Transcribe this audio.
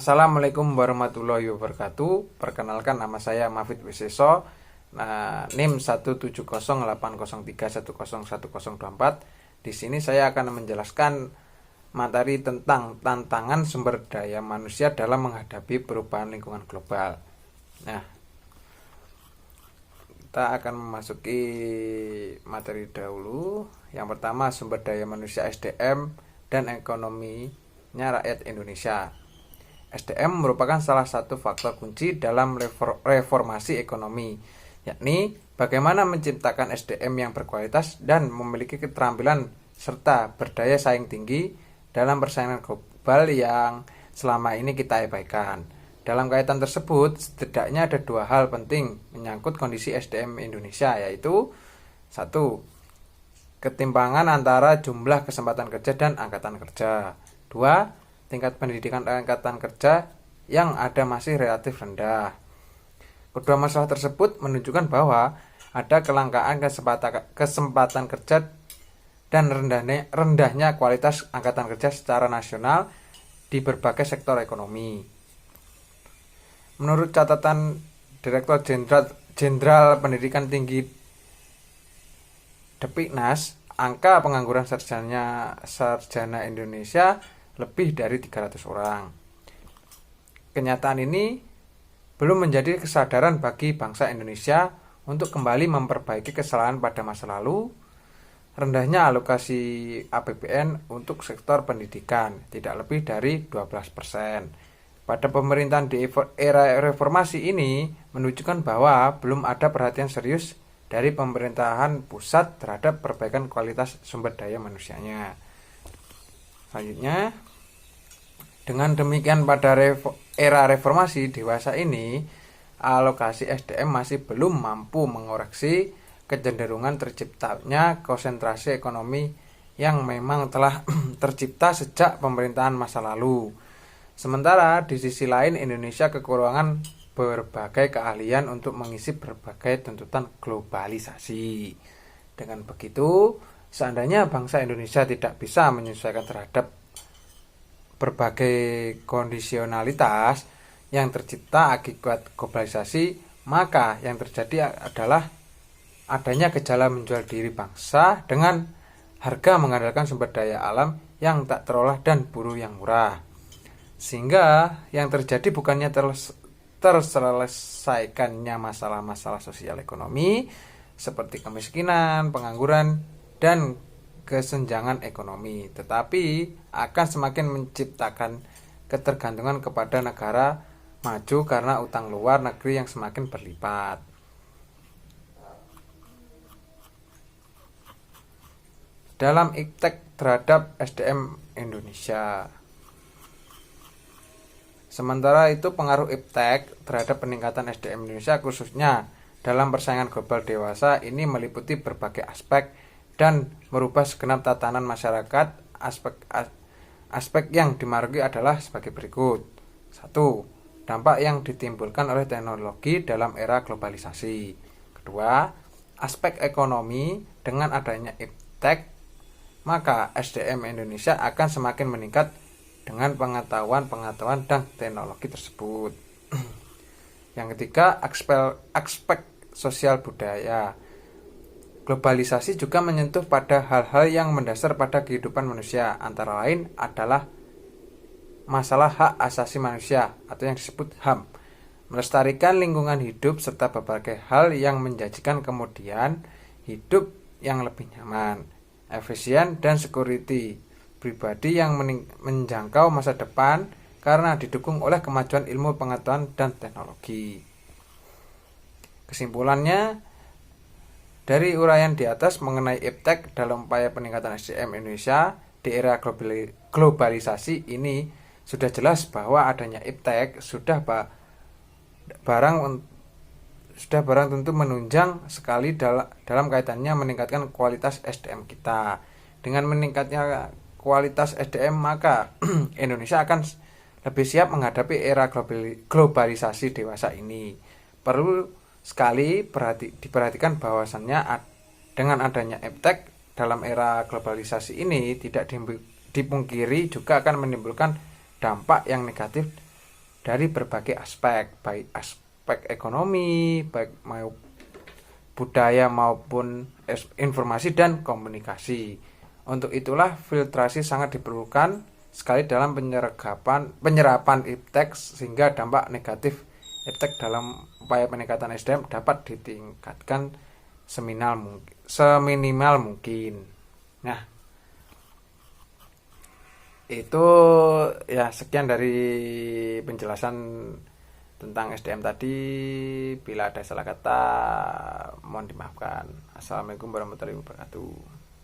Assalamualaikum warahmatullahi wabarakatuh. Perkenalkan, nama saya Mafid Wiseso. NIM 1708031010124. Di sini saya akan menjelaskan materi tentang tantangan sumber daya manusia dalam menghadapi perubahan lingkungan global. Nah, kita akan memasuki materi dahulu. Yang pertama, sumber daya manusia SDM dan ekonominya rakyat Indonesia. SDM merupakan salah satu faktor kunci dalam reformasi ekonomi, yakni bagaimana menciptakan SDM yang berkualitas dan memiliki keterampilan serta berdaya saing tinggi dalam persaingan global yang selama ini kita abaikan. Dalam kaitan tersebut, setidaknya ada dua hal penting menyangkut kondisi SDM Indonesia, yaitu 1. Ketimpangan antara jumlah kesempatan kerja dan angkatan kerja. 2. Tingkat pendidikan angkatan kerja yang ada masih relatif rendah. Kedua masalah tersebut menunjukkan bahwa ada kelangkaan kesempatan kerja dan rendahnya kualitas angkatan kerja secara nasional di berbagai sektor ekonomi. Menurut catatan Direktur Jenderal Pendidikan Tinggi Depiknas, angka pengangguran sarjana Indonesia lebih dari 300 orang. Kenyataan ini belum menjadi kesadaran bagi bangsa Indonesia untuk kembali memperbaiki kesalahan pada masa lalu. Rendahnya alokasi APBN untuk sektor pendidikan tidak lebih dari 12%. Pada pemerintahan di era reformasi ini menunjukkan bahwa belum ada perhatian serius dari pemerintahan pusat terhadap perbaikan kualitas sumber daya manusianya. Selanjutnya, dengan demikian pada era reformasi dewasa ini, alokasi SDM masih belum mampu mengoreksi kecenderungan terciptanya konsentrasi ekonomi yang memang telah tercipta sejak pemerintahan masa lalu. Sementara di sisi lain, Indonesia kekurangan berbagai keahlian untuk mengisi berbagai tuntutan globalisasi. Dengan begitu, seandainya bangsa Indonesia tidak bisa menyesuaikan terhadap berbagai kondisionalitas yang tercipta akibat globalisasi, maka yang terjadi adalah adanya gejala menjual diri bangsa dengan harga mengandalkan sumber daya alam yang tak terolah dan buruh yang murah. Sehingga yang terjadi bukannya terselesaikannya masalah-masalah sosial ekonomi seperti kemiskinan, pengangguran, dan kesenjangan ekonomi, tetapi akan semakin menciptakan ketergantungan kepada negara maju karena utang luar negeri yang semakin berlipat. Dalam iptek terhadap SDM Indonesia. Sementara itu, pengaruh iptek terhadap peningkatan SDM Indonesia khususnya dalam persaingan global dewasa ini meliputi berbagai aspek dan merubah segenap tatanan masyarakat. Aspek yang dimarugi adalah sebagai berikut. 1. Dampak yang ditimbulkan oleh teknologi dalam era globalisasi. Kedua, aspek ekonomi. Dengan adanya iptek, maka SDM Indonesia akan semakin meningkat dengan pengetahuan dan teknologi tersebut. Yang ketiga, aspek sosial budaya. Globalisasi juga menyentuh pada hal-hal yang mendasar pada kehidupan manusia, antara lain adalah masalah hak asasi manusia atau yang disebut HAM, melestarikan lingkungan hidup serta berbagai hal yang menjanjikan kemudian hidup yang lebih nyaman, efisien, dan security pribadi yang menjangkau masa depan karena didukung oleh kemajuan ilmu pengetahuan dan teknologi. Kesimpulannya, dari uraian di atas mengenai iptek dalam upaya peningkatan SDM Indonesia di era globalisasi ini, sudah jelas bahwa adanya iptek sudah barang tentu menunjang sekali dalam kaitannya meningkatkan kualitas SDM kita. Dengan meningkatnya kualitas SDM, maka Indonesia akan lebih siap menghadapi era globalisasi dewasa ini. Perlu sekali diperhatikan bahwasannya dengan adanya iptek dalam era globalisasi ini tidak dipungkiri juga akan menimbulkan dampak yang negatif dari berbagai aspek, baik aspek ekonomi, baik mau budaya maupun informasi dan komunikasi. Untuk itulah filtrasi sangat diperlukan sekali dalam penyerapan iptek, sehingga dampak negatif iptek dalam upaya peningkatan SDM dapat ditingkatkan seminimal mungkin. Nah, itu ya sekian dari penjelasan tentang SDM tadi. Bila ada salah kata mohon dimaafkan. Assalamualaikum warahmatullahi wabarakatuh.